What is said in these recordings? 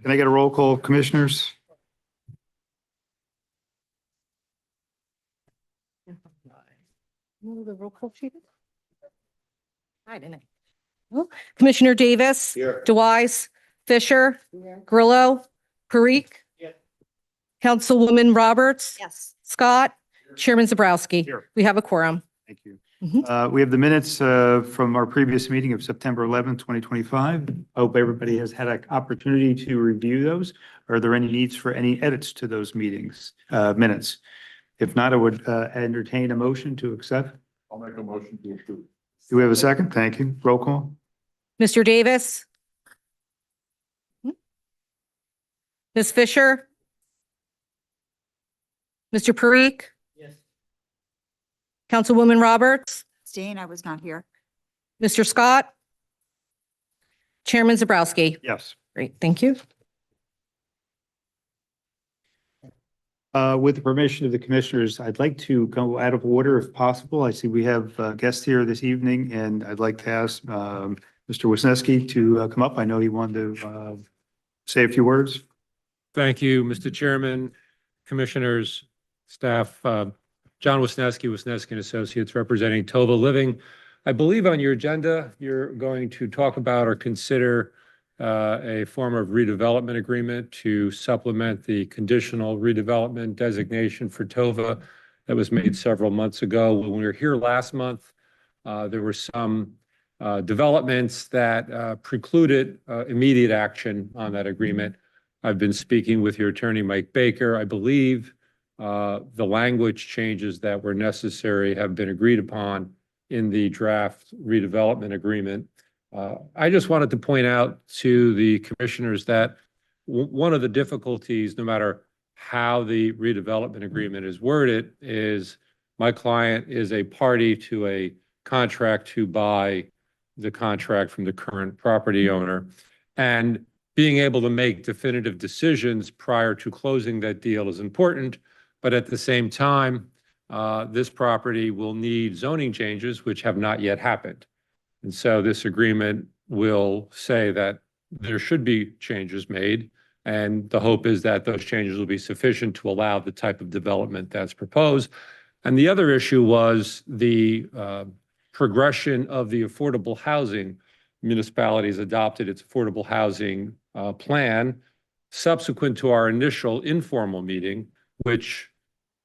Can I get a roll call, commissioners? The roll call sheet. I didn't. Commissioner Davis. Here. DeWise. Fisher. Grillo. Parikh. Yes. Councilwoman Roberts. Yes. Scott. Chairman Zabrowski. Here. We have a quorum. Thank you. Mhm. We have the minutes from our previous meeting of September 11th, 2025. I hope everybody has had an opportunity to review those. Are there any needs for any edits to those minutes? If not, I would entertain a motion to accept. I'll make a motion to approve. Do we have a second? Thank you. Roll call. Mr. Davis. Ms. Fisher. Mr. Parikh. Yes. Councilwoman Roberts. Abstain, I was not here. Mr. Scott. Chairman Zabrowski. Yes. Great, thank you. With the permission of the commissioners, I'd like to go out of order if possible. I see we have guests here this evening, and I'd like to ask Mr. Wisniewski to come up. I know he wanted to say a few words. Thank you, Mr. Chairman, commissioners, staff. John Wisniewski, Wisniewski and Associates, representing Tova Living. I believe on your agenda, you're going to talk about or consider a form of redevelopment agreement to supplement the conditional redevelopment designation for Tova that was made several months ago. When we were here last month, there were some developments that precluded immediate action on that agreement. I've been speaking with your attorney, Mike Baker. I believe the language changes that were necessary have been agreed upon in the draft redevelopment agreement. I just wanted to point out to the commissioners that one of the difficulties, no matter how the redevelopment agreement is worded, is my client is a party to a contract to buy the contract from the current property owner. And being able to make definitive decisions prior to closing that deal is important. But at the same time, this property will need zoning changes, which have not yet happened. And so this agreement will say that there should be changes made. And the hope is that those changes will be sufficient to allow the type of development that's proposed. And the other issue was the progression of the affordable housing. Municipalities adopted its affordable housing plan subsequent to our initial informal meeting, which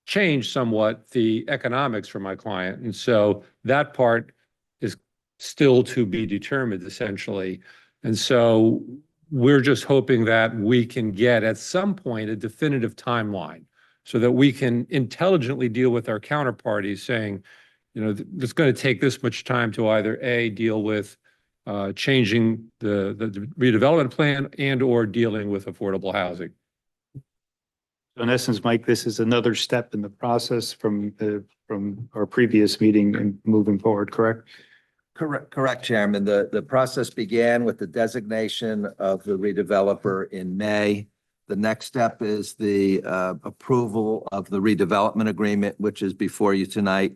changed somewhat the economics for my client. And so that part is still to be determined, essentially. And so we're just hoping that we can get at some point a definitive timeline so that we can intelligently deal with our counterparties saying, you know, it's going to take this much time to either A, deal with changing the redevelopment plan and or dealing with affordable housing. So in essence, Mike, this is another step in the process from our previous meeting and moving forward, correct? Correct, Chairman. The process began with the designation of the redeveloper in May. The next step is the approval of the redevelopment agreement, which is before you tonight.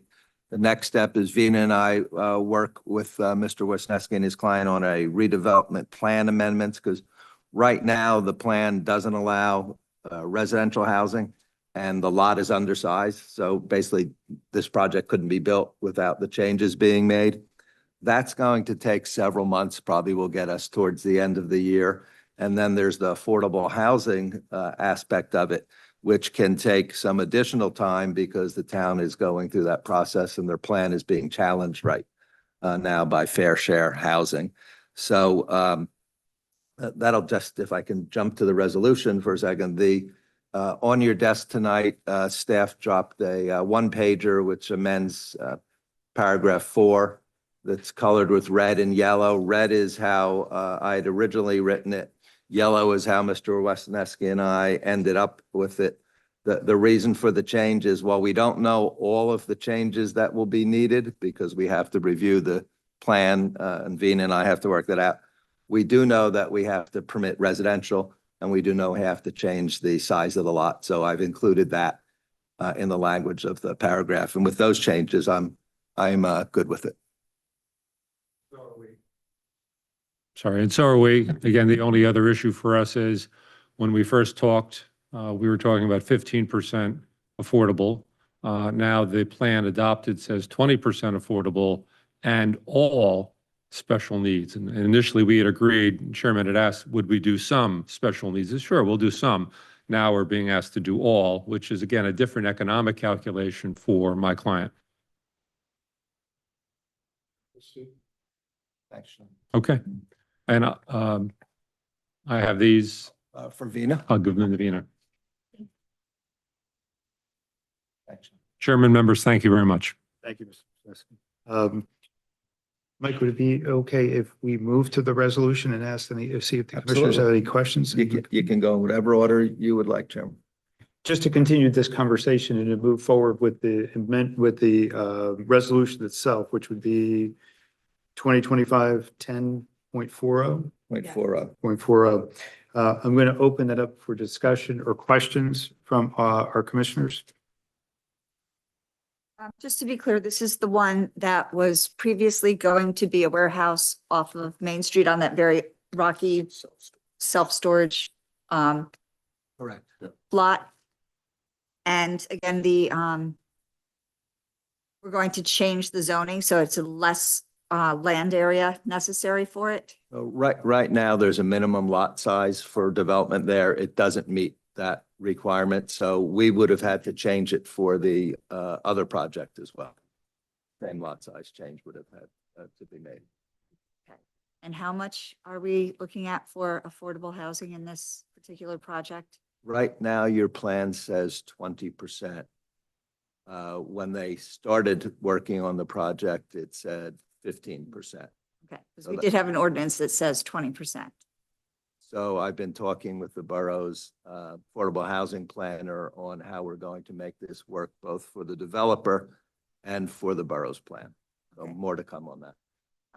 The next step is Vina and I work with Mr. Wisniewski and his client on a redevelopment plan amendments, because right now the plan doesn't allow residential housing and the lot is undersized. So basically this project couldn't be built without the changes being made. That's going to take several months, probably will get us towards the end of the year. And then there's the affordable housing aspect of it, which can take some additional time because the town is going through that process and their plan is being challenged right now by Fair Share Housing. So that'll just, if I can jump to the resolution for a second, on your desk tonight, staff dropped a one-pager which amends paragraph 4 that's colored with red and yellow. Red is how I had originally written it. Yellow is how Mr. Wisniewski and I ended up with it. The reason for the change is while we don't know all of the changes that will be needed because we have to review the plan, and Vina and I have to work that out. We do know that we have to permit residential and we do know we have to change the size of the lot. So I've included that in the language of the paragraph. And with those changes, I'm good with it. Sorry, and so are we. Again, the only other issue for us is when we first talked, we were talking about 15% affordable. Now the plan adopted says 20% affordable and all special needs. And initially we had agreed, Chairman had asked, would we do some special needs? Sure, we'll do some. Now we're being asked to do all, which is again, a different economic calculation for my client. Thanks, Sean. Okay. And I have these, For Vina? I'll give them to Vina. Thanks. Chairman, members, thank you very much. Thank you, Mr. Plaskey. Mike, would it be okay if we move to the resolution and ask any, see if the commissioners have any questions? You can go in whatever order you would like, Chairman. Just to continue this conversation and to move forward with the resolution itself, which would be 2025-10.40. 0.40. I'm going to open that up for discussion or questions from our commissioners. Just to be clear, this is the one that was previously going to be a warehouse off of Main Street on that very rocky self-storage Correct. lot. And again, we're going to change the zoning, so it's a less land area necessary for it. Right now, there's a minimum lot size for development there. It doesn't meet that requirement, so we would have had to change it for the other project as well. Same lot size change would have had to be made. And how much are we looking at for affordable housing in this particular project? Right now, your plan says 20%. When they started working on the project, it said 15%. Okay, because we did have an ordinance that says 20%. So I've been talking with the borough's affordable housing planner on how we're going to make this work both for the developer and for the borough's plan. So Okay. more to come on that.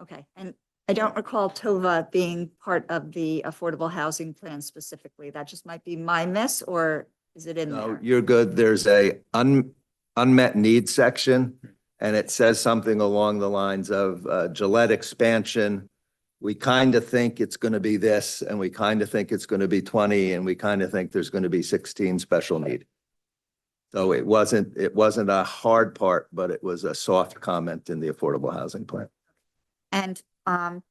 Okay, and I don't recall TOVA being part of the affordable housing plan specifically. That just might be my miss, or is it in No, there? you're good. There's a unmet needs section, and it says something along the lines of Gillette expansion. We kind of think it's going to be this, and we kind of think it's going to be 20, and we kind of think there's going to be 16 special need. So it wasn't a hard part, but it was a soft comment in the affordable housing plan. And have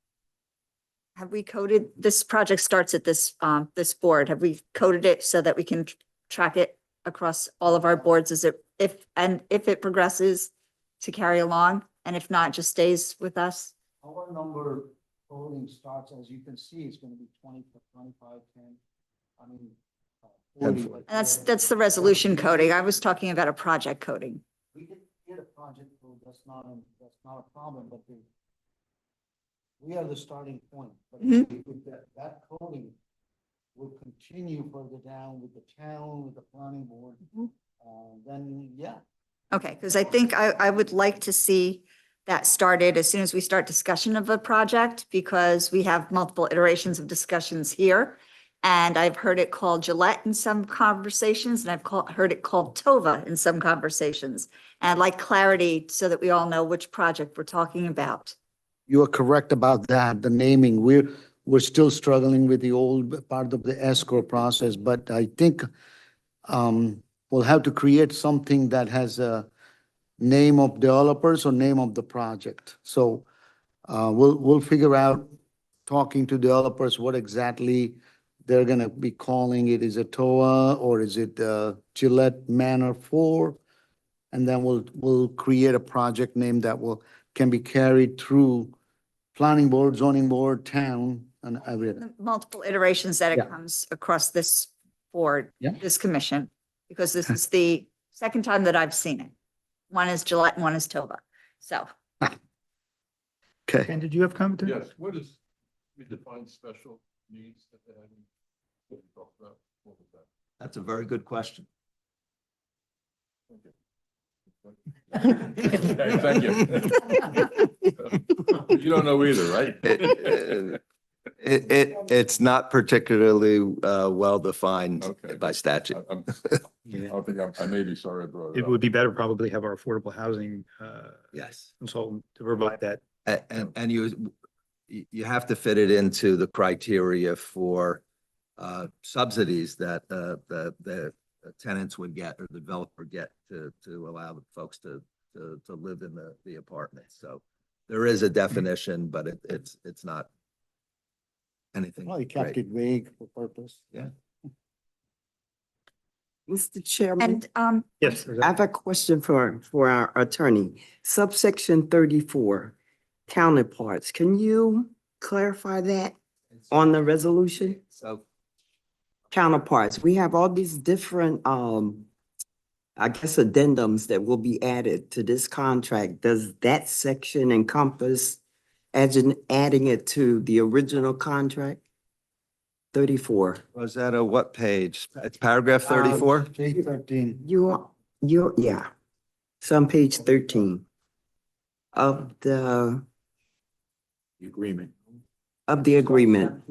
we coded, this project starts at this board. Have we coded it so that we can track it across all of our boards? Is it, if it progresses to carry along, and if not, just stays with us? Our number coding starts, as you can see, it's gonna be 20, 25, 10, I mean. 40. And that's the resolution coding. I was talking about a project coding. We did get a project code, that's not a problem, but we are the starting point. But Mhm. if that coding will continue further down with the town, with the planning board, then yeah. Okay, because I think I would like to see that started as soon as we start discussion of a project, because we have multiple iterations of discussions here. And I've heard it called Gillette in some conversations, and heard it called TOVA in some conversations. And I'd like clarity so that we all know which project we're talking about. You are correct about that, the naming. We're still struggling with the old part of the escrow process, but I think we'll have to create something that has a name of developers or name of the project. So we'll figure out, talking to developers, what exactly they're gonna be calling it. Is it TOA or is it Gillette Manor 4? And then we'll create a project name that can be carried through planning board, zoning board, town, and everything. The multiple iterations that Yeah. it comes across this board, Yeah. this commission, because this is the second time that I've seen it. One is Gillette and one is TOVA. So Okay. Ken, did you have comment? Yes, what is, we define special needs that they have? What we talked about? What was that? That's a very good question. Thank you. You don't know either, right? It's not particularly well-defined Okay. by statute. I may be sorry I brought it It up. would be better probably have our affordable housing Yes. consultant to provide that. And you have to fit it into the criteria for subsidies that the tenants would get or the developer get to allow the folks to live in the apartment. So there is a definition, but it's not anything. Well, you kept great. it vague for purpose. Yeah. Mr. Chairman, And Yes. I have a question for our attorney. Subsection 34, counterparts. Can you clarify that on the resolution? So Counterparts. We have all these different, I guess addendums that will be added to this contract. Does that section encompass as in adding it to the original contract? 34. was that a what page? It's paragraph 34? Page 13. Yeah. So on page 13 of the Agreement. agreement.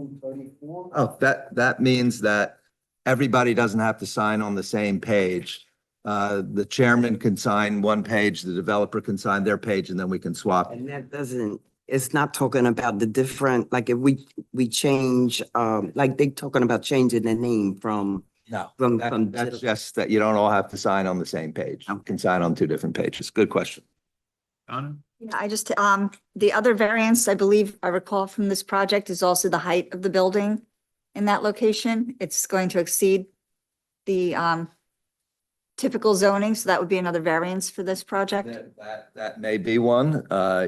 Oh, that means that everybody doesn't have to sign on the same page. The chairman can sign one page, the developer can sign their page, and then we can swap. And that doesn't, it's not talking about the different, like if we change, like they talking about changing the name from, No. from. That's just that you don't all have to sign on the same page. You can sign on two different pages. Good question. Donna? yeah, I just, the other variance, I believe I recall from this project is also the height of the building in that location. It's going to exceed the, typical zoning, so that would be another variance for this project. That may be one.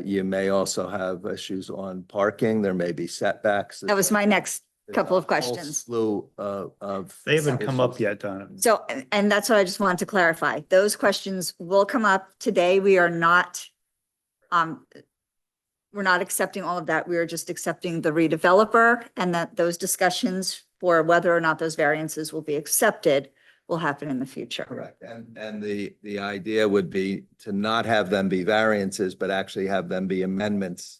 You may also have issues on parking. There may be setbacks. That was my next couple of There's a whole questions. slew of. They haven't come up issues. yet, Donna. So, and that's what I just wanted to clarify. Those questions will come up today. We are not, we're not accepting all of that. We are just accepting the redeveloper, and that those discussions for whether or not those variances will be accepted will happen in the future. Correct. And the idea would be to not have them be variances, but actually have them be amendments.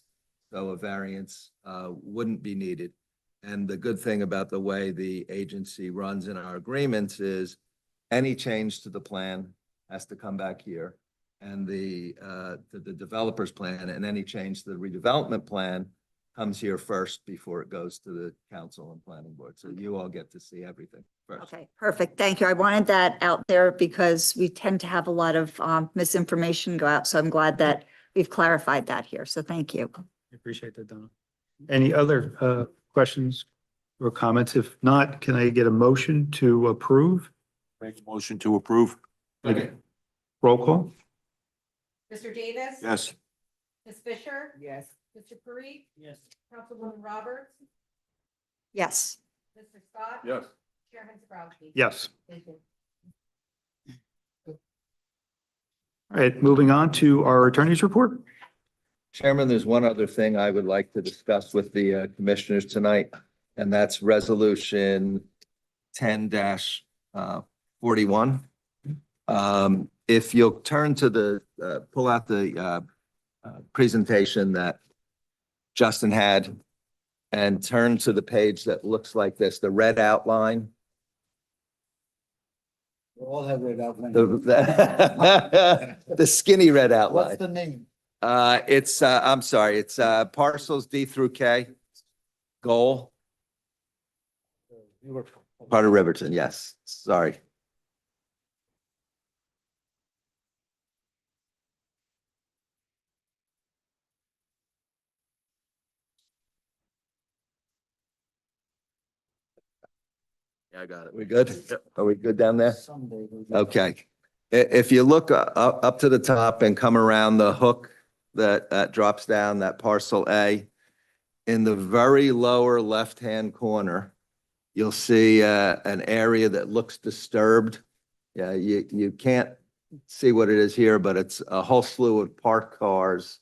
So a variance wouldn't be needed. And the good thing about the way the agency runs in our agreements is any change to the plan has to come back here. And the developer's plan and any change to the redevelopment plan comes here first before it goes to the council and planning board. So you all get to see everything first. Okay, perfect. Thank you. I wanted that out there because we tend to have a lot of misinformation go out. So I'm glad that we've clarified that here. So thank you. I appreciate that, Donna. Any other questions or comments? If not, can I get a motion to approve? Make a motion to approve. Roll call? Mr. Davis? Yes. Ms. Fisher? Yes. Mr. Parikh? Yes. Councilwoman Roberts? Yes. Mr. Scott? Yes. Chairman Zabrowski? Yes. Thank you. All right, moving on to our attorney's report. Chairman, there's one other thing I would like to discuss with the commissioners tonight, and that's resolution 10-41. If you'll turn to the, pull out the presentation that Justin had and turn to the page that looks like this, the red outline. We all have red outline. The skinny red What's outline. the name? It's, I'm sorry, it's parcels D through K, goal, part of Riverton, yes, sorry. Yeah, I got it. We good? Are we good down there? Someday we'll get- Okay. If you look up to the top and come around the hook that drops down, that parcel A, in the very lower left-hand corner, you'll see an area that looks disturbed. Yeah, you can't see what it is here, but it's a whole slew of parked cars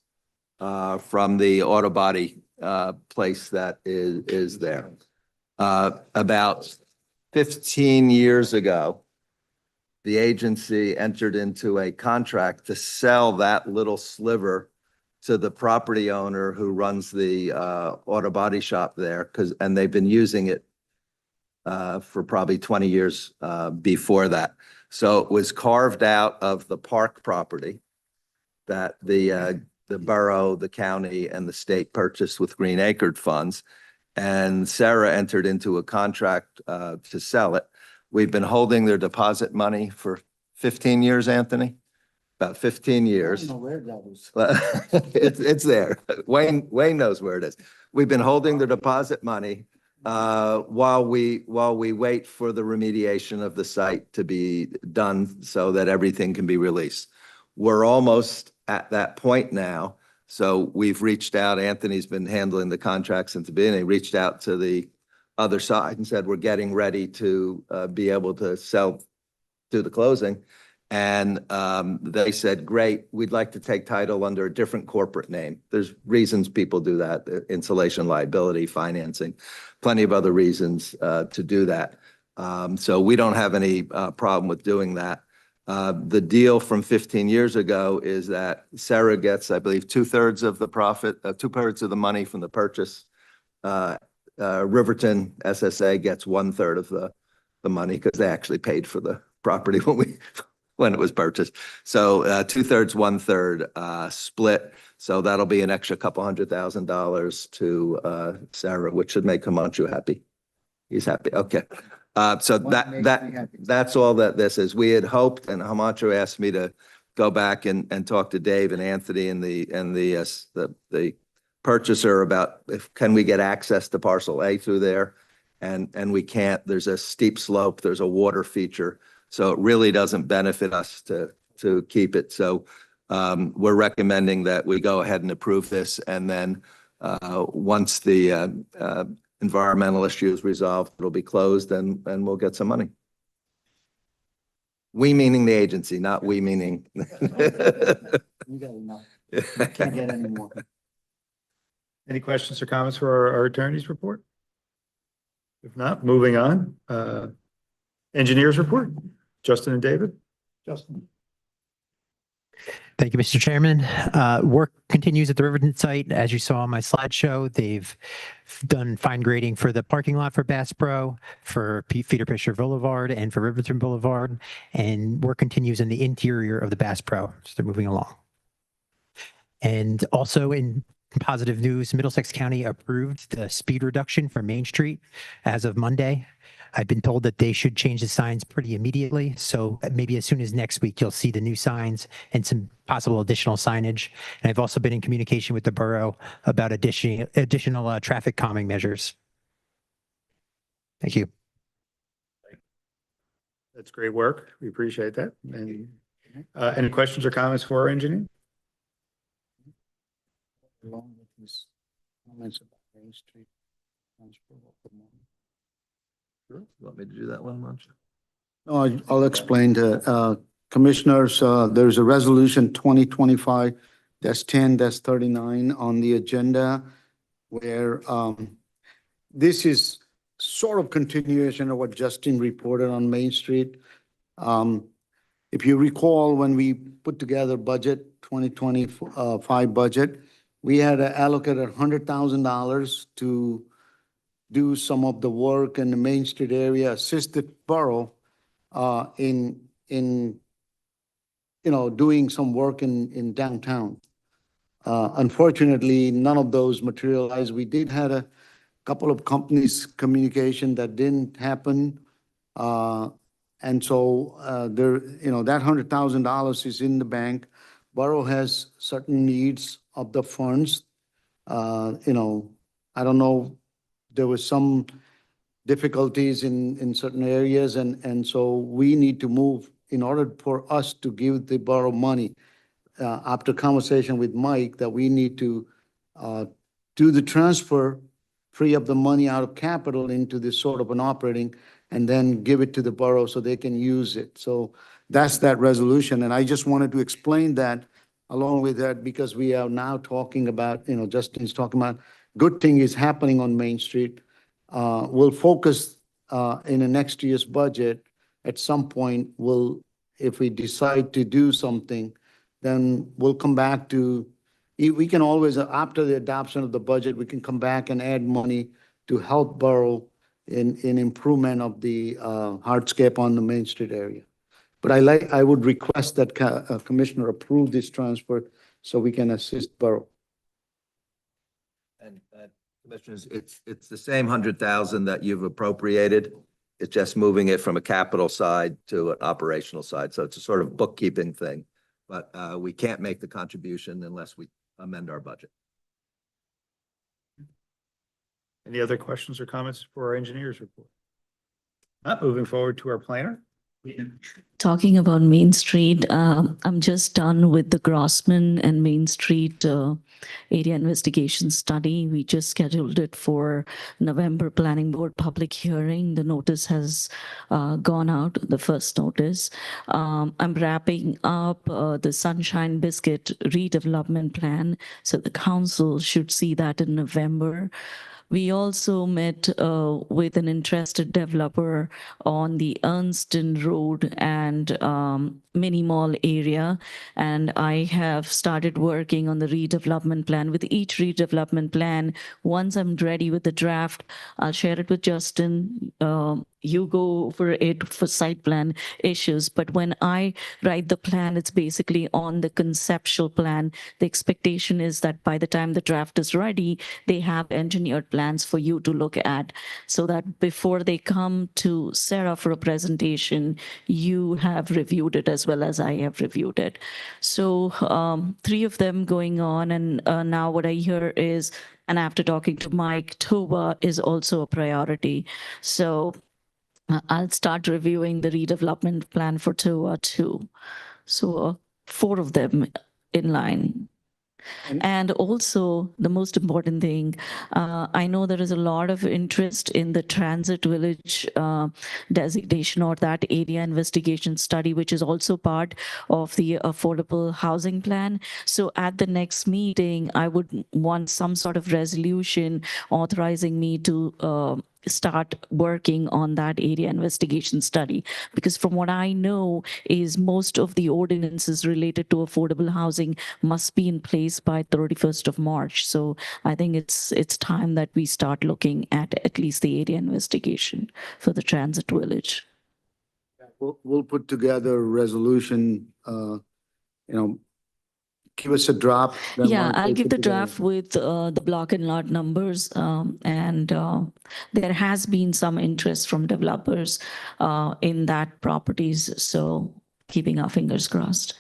from the auto body place that is there. About 15 years ago, the agency entered into a contract to sell that little sliver to the property owner who runs the auto body shop there, and they've been using it for probably 20 years before that. So it was carved out of the park property that the borough, the county, and the state purchased with Green Acre funds. And Sera entered into a contract to sell it. We've been holding their deposit money for 15 years, Anthony? About 15 years. where that is. It's there. Wayne knows where it is. We've been holding the deposit money while we wait for the remediation of the site to be done so that everything can be released. We're almost at that point now. So we've reached out. Anthony's been handling the contract since the beginning. Reached out to the other side and said, we're getting ready to be able to sell to the closing. And they said, great, we'd like to take title under a different corporate name. There's reasons people do that, insulation liability, financing, plenty of other reasons to do that. So we don't have any problem with doing that. The deal from 15 years ago is that Sera gets, I believe, 2/3 of the profit, 2/3 of the money from the purchase. Riverton SSA gets 1/3 of the money because they actually paid for the property when it was purchased. So 2/3, 1/3 split. So that'll be an extra couple $100,000 to Sera, which should make Camacho happy. He's happy. Okay. So that's all that this is. We had hoped, and Hamacho asked me to go back and talk to Dave and Anthony and the purchaser about can we get access to parcel A through there, and we can't. There's a steep slope. There's a water feature, so it really doesn't benefit us to keep it. So we're recommending that we go ahead and approve this, and then once the environmental issue is resolved, it'll be closed and we'll get some money. We meaning the agency, not we meaning. You got enough. Can't get any more. Any questions or comments for our attorney's report? If not, moving on. Engineers report, Justin and David. Justin. Thank you, Mr. Chairman. Work continues at the Riverton site. As you saw on my slideshow, they've done fine grading for the parking lot for Bass Pro, for Peter Fisher Boulevard, and for Riverton Boulevard. And work continues in the interior of the Bass Pro. So they're moving along. And also in positive news, Middlesex County approved the speed reduction for Main Street as of Monday. I've been told that they should change the signs pretty immediately. So maybe as soon as next week, you'll see the new signs and some possible additional signage. And I've also been in communication with the borough about additional traffic calming measures. Thank you. That's great work. We appreciate that. And any questions or comments for our engineer? Along with his comments about Main Street. Sure. You want me to do that one, Munch? No, I'll explain to commissioners. There's a resolution 2025-10-39 on the agenda where this is sort of continuation of what Justin reported on Main Street. If you recall, when we put together budget 2025 budget, we had allocated $100,000 to do some of the work in the Main Street area, assist the borough in doing some work in downtown. Unfortunately, none of those materialized. We did have a couple of companies communication that didn't happen. And so that $100,000 is in the bank. Borough has certain needs of the funds. I don't know, there was some difficulties in certain areas. And so we need to move in order for us to give the borough money. After conversation with Mike, that we need to do the transfer, free up the money out of capital into this sort of an operating, and then give it to the borough so they can use it. So that's that resolution. And I just wanted to explain that along with that, because we are now talking about, Justin's talking about good thing is happening on Main Street. We'll focus in the next year's budget. At some point, we'll if we decide to do something, then we'll come back to, we can always, after the adoption of the budget, we can come back and add money to help borough in improvement of the hardscape on the Main Street area. But I would request that Commissioner approve this transfer so we can assist borough. And Commissioners, it's the same 100,000 that you've appropriated. It's just moving it from a capital side to an operational side. So it's a sort of bookkeeping thing. But we can't make the contribution unless we amend our budget. Any other questions or comments for our engineers report? Not moving forward to our planner. Talking about Main Street, I'm just done with the Grossman and Main Street area investigation study. We just scheduled it for November Planning Board public hearing. The notice has gone out, the first notice. I'm wrapping up the Sunshine Biscuit redevelopment plan, so the council should see that in November. We also met with an interested developer on the Ernston Road and mini mall area. And I have started working on the redevelopment plan. With each redevelopment plan, once I'm ready with the draft, I'll share it with Justin. You go over it for site plan issues. But when I write the plan, it's basically on the conceptual plan. The expectation is that by the time the draft is ready, they have engineered plans for you to look at, so that before they come to Sera for a presentation, you have reviewed it as well as I have reviewed it. So 3 of them going on. And now what I hear is, and after talking to Mike, TOBA is also a priority. So I'll start reviewing the redevelopment plan for TOA too. So 4 of them in line. And also, the most important thing, I know there is a lot of interest in the transit village designation or that area investigation study, which is also part of the affordable housing plan. So at the next meeting, I would want some sort of resolution authorizing me to start working on that area investigation study, because from what I know is most of the ordinances related to affordable housing must be in place by 31st of March. So I think it's time that we start looking at least the area investigation for the transit village. We'll put together a resolution, give us a draft. then Yeah, we'll I'll put give it the together. draft with the block and lot numbers. And there has been some interest from developers in that properties. So keeping our fingers crossed.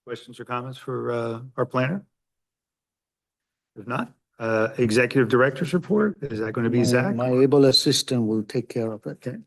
Questions or comments for our planner? If not, executive director's report, is that going to be Zach? My able assistant will take care of it. Okay.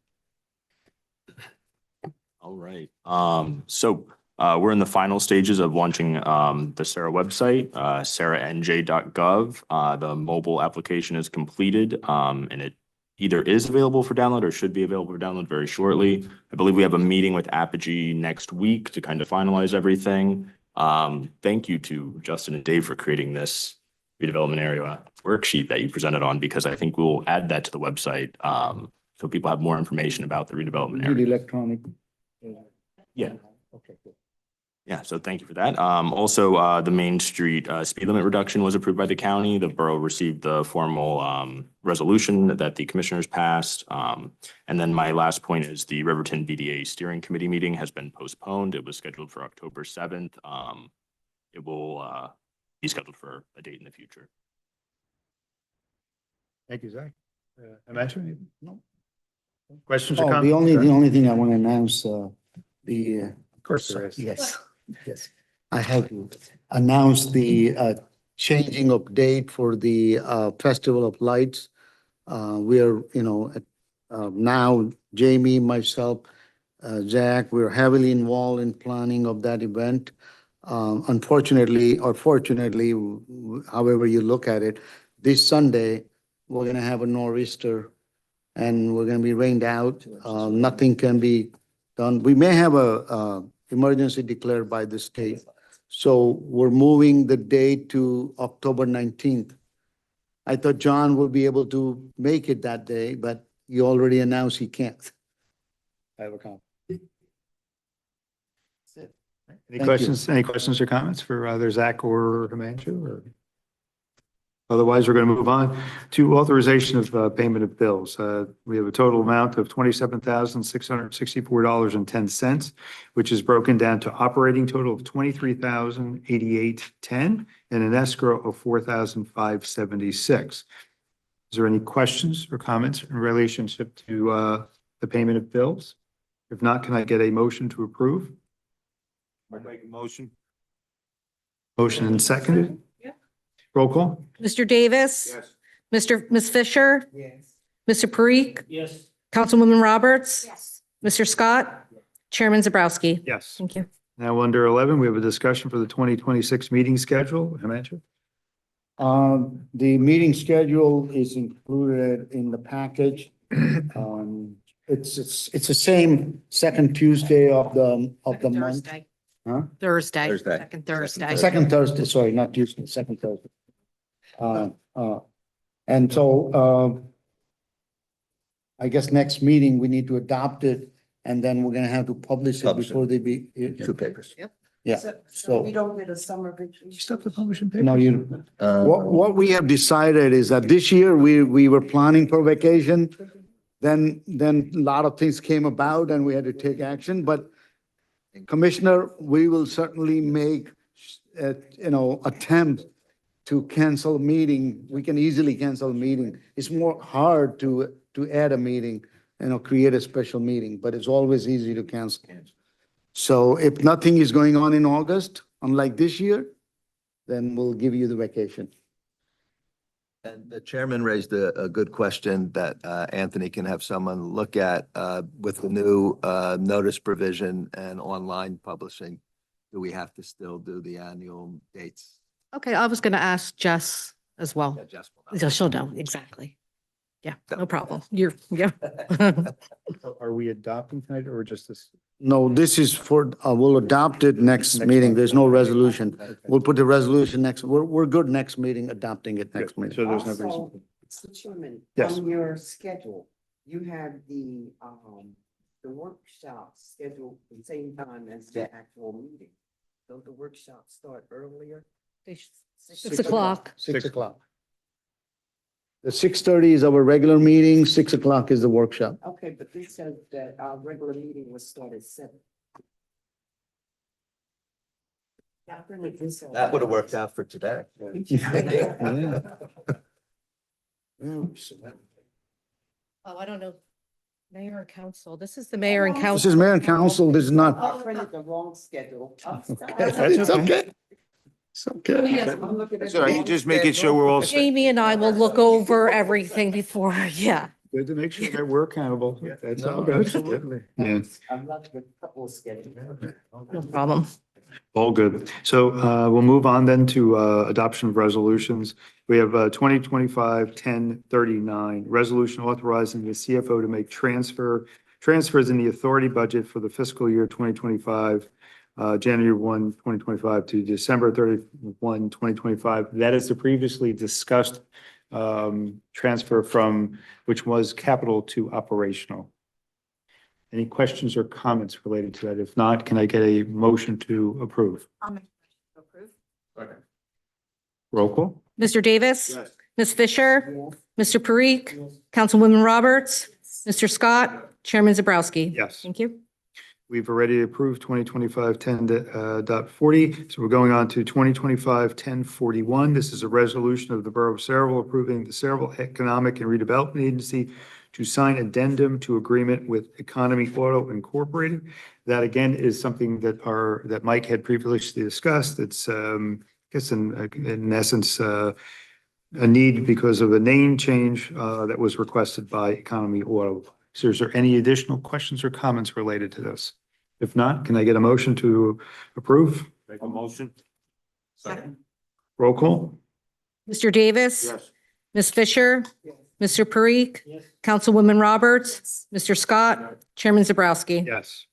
All right. We're in the final stages of launching the Sera website, seranj.gov. The mobile application is completed, and it either is available for download or should be available for download very shortly. I believe we have a meeting with Apogee next week to kind of finalize everything. Thank you to Justin and Dave for creating this redevelopment area worksheet that you presented on, because I think we'll add that to the website so people have more information about the redevelopment Need area. electronic. Yeah. Okay, good. Yeah, so thank you for that. Also, the Main Street speed limit reduction was approved by the county. The borough received the formal resolution that the commissioners passed. And then my last point is the Riverton BDA Steering Committee meeting has been postponed. It was scheduled for October 7th. It will be scheduled for a date in the future. Thank you, Zach. Imagine? No. Questions or Oh, comments? the only thing I want to announce, Of course there is. yes. I have to announce the changing of date for the Festival of Lights. We are, now Jamie, myself, Zach, we're heavily involved in planning of that event. Unfortunately, or fortunately, however you look at it, this Sunday, we're going to have a nor'easter and we're going to be rained out. Nothing can be done. We may have a emergency declared by the state. So we're moving the date to October 19th. I thought John would be able to make it that day, but he already announced he can't. I have a comment. Any Thank you. questions, or comments for either Zach or Himanshu or? Otherwise, we're going to move on to authorization of payment of bills. We have a total amount of $27,664.10, which is broken down to operating total of $23,088.10 and an escrow of $4,576. Is there any questions or comments in relationship to the payment of bills? If not, can I get a motion to approve? I make a motion. Motion and seconded. Roll call. Mr. Davis. Yes. Ms. Fisher, Yes. Mr. Parikh, Yes. Councilwoman Roberts, Yes. Mr. Scott, Chairman Zabrowski. Yes. Thank you. Now, under 11, we have a discussion for the 2026 meeting schedule. Himanshu? The meeting schedule is included in the package. It's the same second Tuesday of the month. Huh? Thursday. Thursday. Second Thursday. Second Thursday, sorry, not Tuesday, second Thursday. And so, I guess next meeting, we need to adopt it, and then we're gonna have to publish it Publish it. before they be. Two papers. Yeah, so. We don't get a summer vacation. Stop the publishing paper. No, what we have decided is that this year, we were planning for vacation. Then a lot of things came about and we had to take action, but Commissioner, we will certainly make, attempt to cancel a meeting. We can easily cancel a meeting. It's more hard to add a meeting, create a special meeting, but it's always easy to cancel. So if nothing is going on in August, unlike this year, then we'll give you the vacation. And the chairman raised a good question that Anthony can have someone look at with the new notice provision and online publishing. Do we have to still do the annual dates? Okay, I was going to ask Jess as well. Yeah, Jess will know. So she'll know, exactly. Yeah, no problem. Yeah. Are we adopting tonight or just this? No, this is for, we'll adopt it next meeting. There's no resolution. We'll put the resolution next, we're good next meeting, adopting it next meeting. So there's no Also, reason. Mr. Chairman, Yes. on your schedule, you have the workshop scheduled at the same time as the actual meeting. Don't the workshops start earlier? 6 o'clock. 6 o'clock. The 6:30 is our regular meeting, 6 o'clock is the workshop. Okay, but this says that our regular meeting will start at 7. That would have worked out for today. Oh, I don't know. Mayor and council. This is the mayor and This council. is mayor and council, this is not. I printed the wrong schedule. It's okay. It's okay. That's all right. You just making sure we're all set. Jamie and I will look over everything before, yeah. Good to make sure that we're accountable. That's all No, good. absolutely. Yeah, I'm not the couple of schedules. No problem. all good. So we'll move on then to adoption of resolutions. We have 2025-1039, resolution authorizing the CFO to make transfers in the authority budget for the fiscal year 2025, January 1, 2025 to December 31, 2025. That is the previously discussed transfer from, which was capital to operational. Any questions or comments related to that? If not, can I get a motion to approve? I'll make a motion to approve. Second. Roll call? Mr. Davis? Yes. Ms. Fisher? Mr. Parikh? Councilwoman Roberts? Mr. Scott? Chairman Zabrowski? Yes. Thank you. We've already approved 2025-10.40, so we're going on to 2025-1041. This is a resolution of the Borough of Saraville approving the Saraville Economic and Redevelopment Agency to sign addendum to agreement with Economy Auto Incorporated. That again is something that Mike had previously discussed. It's, I guess in essence, a need because of a name change that was requested by Economy Auto. So is there any additional questions or comments related to this? If not, can I get a motion to approve? Make a motion. Second. Roll call? Mr. Davis? Yes. Ms. Fisher? Mr. Parikh? Councilwoman Roberts? Mr. Scott? Chairman Zabrowski? Yes.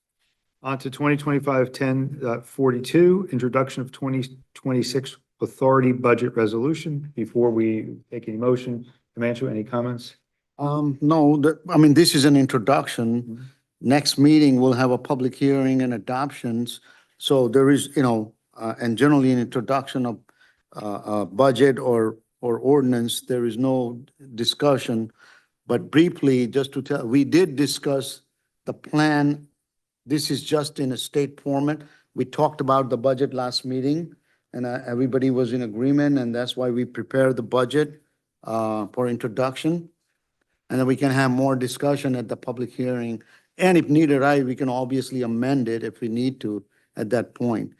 On to 2025-10.42, introduction of 2026 authority budget resolution. Before we take any motion, Himanshu, any comments? No, I mean, this is an introduction. next meeting, we'll have a public hearing and adoptions. So there is, and generally an introduction of budget or ordinance, there is no discussion. But briefly, just to tell, we did discuss the plan. This is just in a state format. We talked about the budget last meeting, and everybody was in agreement, and that's why we prepared the budget for introduction. And then we can have more discussion at the public hearing. And if needed, we can obviously amend it if we need to at that point.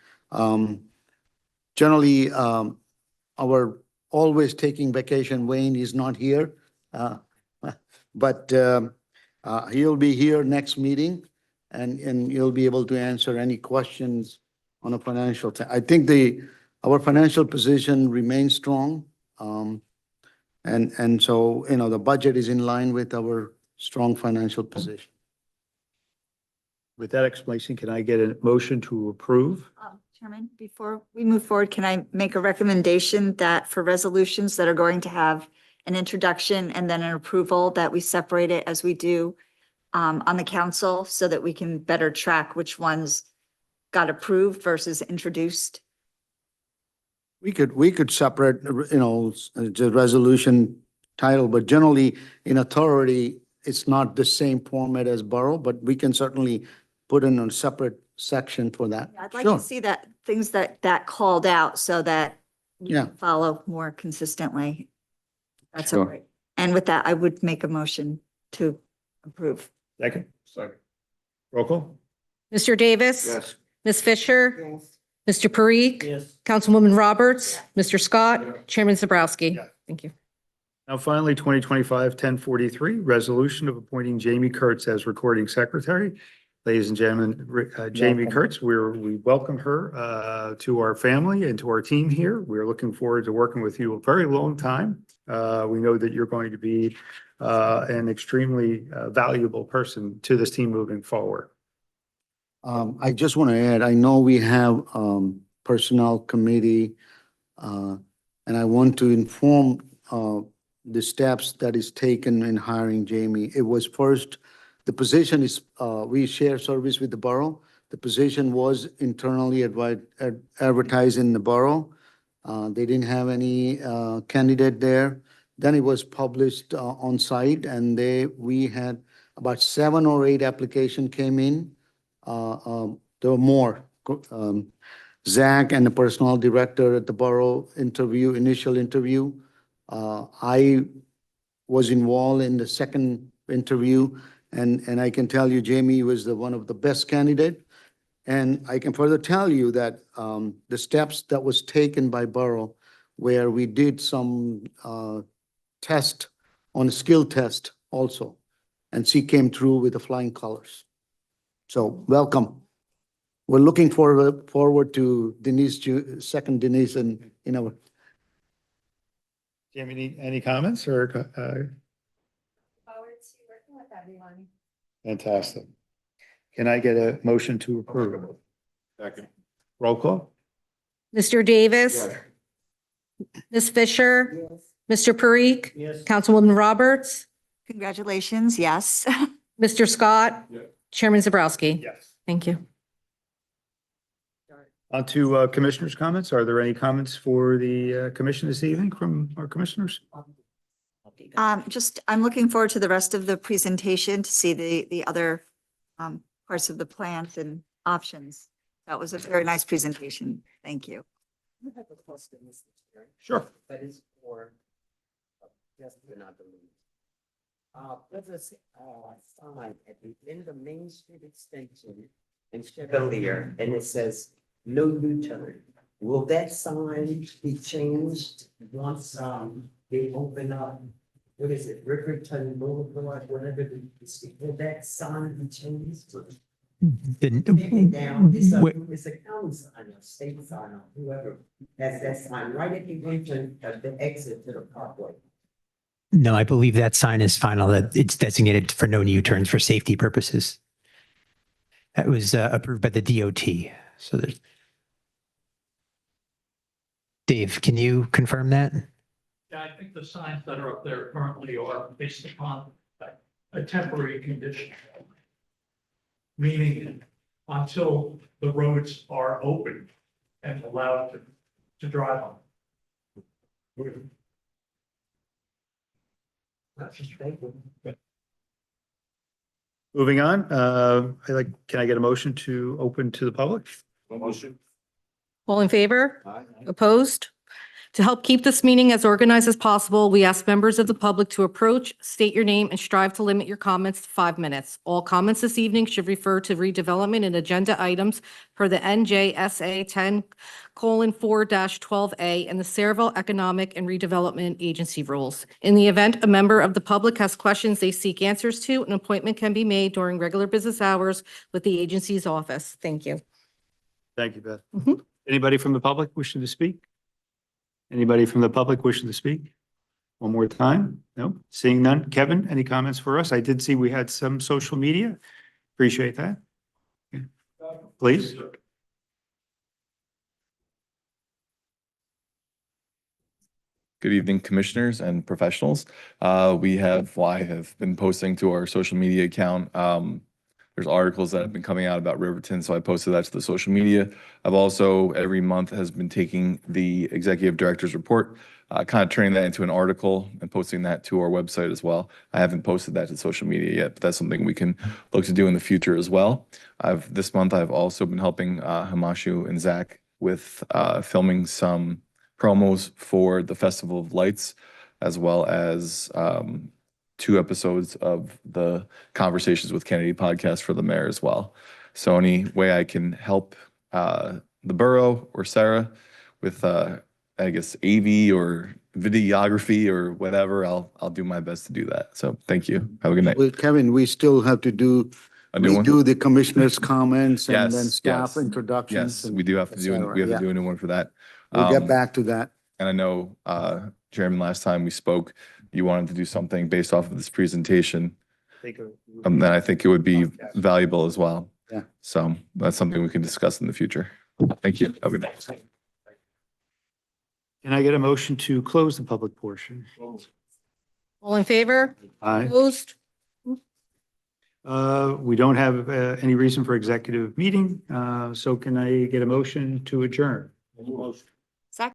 Generally, our always taking vacation Wayne is not here. But he'll be here next meeting, and you'll be able to answer any questions on a financial. I think our financial position remains strong. And so, the budget is in line with our strong financial position. With that explanation, can I get a motion to approve? Chairman, before we move forward, can I make a recommendation that for resolutions that are going to have an introduction and then an approval, that we separate it as we do on the council so that we can better track which ones got approved versus introduced? We could separate, the resolution title, but generally in authority, it's not the same format as borough, but we can certainly put in a separate section for that. Yeah, I'd like Sure. to see that, things that called out so that we Yeah. can follow more consistently. That's all Sure. right. And with that, I would make a motion to approve. Second? Second. Roll call? Mr. Davis. Yes. Ms. Fisher. Yes. Mr. Parikh. Yes. Councilwoman Roberts. Mr. Scott. Chairman Zabrowski. Yes. Thank you. Now finally, 2025-1043, resolution of appointing Jamie Kurtz as recording secretary. Ladies and gentlemen, Jamie Welcome. Kurtz, we welcome her to our family and to our team here. We're looking forward to working with you a very long time. We know that you're going to be an extremely valuable person to this team moving forward. I just want to add, I know we have personnel committee, and I want to inform the steps that is taken in hiring Jamie. It was first, the position is, we share service with the borough. The position was internally advertised in the borough. They didn't have any candidate there. Then it was published on site, and we had about 7 or 8 applications came in. There were more. Zach and the personnel director at the borough initial interview. I was involved in the second interview, and I can tell you Jamie was one of the best candidate. And I can further tell you that the steps that was taken by borough, where we did some test on a skill test also, and she came through with the flying colors. So welcome. We're looking forward to second Denise in our. Jamie, any comments or? Forward to working with everyone. Fantastic. Can I get a motion to approve? Second. Roll call? Mr. Davis. Ms. Fisher. Mr. Parikh. Yes. Councilwoman Roberts. Congratulations, yes. Mr. Scott. Yes. Chairman Zabrowski. Yes. Thank you. On to commissioners' comments. Are there any comments for the commission this evening from our commissioners? I'm looking forward to the rest of the presentation to see the other parts of the plans and options. That was a very nice presentation. Thank you. I have a question, Mr. Chair. Sure. That is for, Justin, I believe. There's a sign at the end of Main Street Extension in Chevalier, and it says no U-turn. Will that sign be changed once they open up? What is it, Riverton Boulevard, whatever, will that sign be changed? Take it down, it's a county sign, a state sign, or whoever has that sign right at the entrance of the exit to the parkway. No, I believe that sign is final, that it's designated for no U-turns for safety purposes. That was approved by the DOT. So there's. Dave, can you confirm that? Yeah, I think the signs that are up there currently are based upon a temporary condition. meaning until the roads are open and allowed to drive on. That's a statement. Moving on, can I get a motion to open to the public? Motion. All in favor? Opposed? To help keep this meeting as organized as possible, we ask members of the public to approach, state your name, and strive to limit your comments to 5 minutes. All comments this evening should refer to redevelopment and agenda items per the NJSA 10:4-12A and the Saraville Economic and Redevelopment Agency rules. In the event a member of the public has questions they seek answers to, an appointment can be made during regular business hours with the agency's office. Thank you. Thank you, Beth. Mhm. Anybody from the public wishing to speak? Anybody from the public wishing to speak? One more time? No? Seeing none? Kevin, any comments for us? I did see we had some social media. Appreciate that. Okay. Please. Good evening, commissioners and professionals. I have been posting to our social media account. There's articles that have been coming out about Riverton, so I posted that to the social media. I've also, every month, has been taking the executive director's report, kind of turning that into an article and posting that to our website as well. I haven't posted that to social media yet, but that's something we can look to do in the future as well. This month, I've also been helping Hamashu and Zach with filming some promos for the Festival of Lights, as well as 2 episodes of the Conversations with Kennedy podcast for the mayor as well. So any way I can help the borough or Sera with, I guess, AV or videography or whatever, I'll do my best to do that. So thank you. Have a good night. Well, Kevin, we still have to A new one? redo the commissioner's comments and then Yes, staff yes. introductions. Yes, we do have to do, et we have to cetera. do a new one for that. We'll get Um, back to that. And I know, Chairman, last time we spoke, you wanted to do something based off of this presentation. Then I think it would be valuable as well. Yeah. So that's something we can discuss in the future. Thank you. Have a good night. Can I get a motion to close the public portion? All in favor? Aye. Opposed? We don't have any reason for executive meeting, so can I get a motion to adjourn?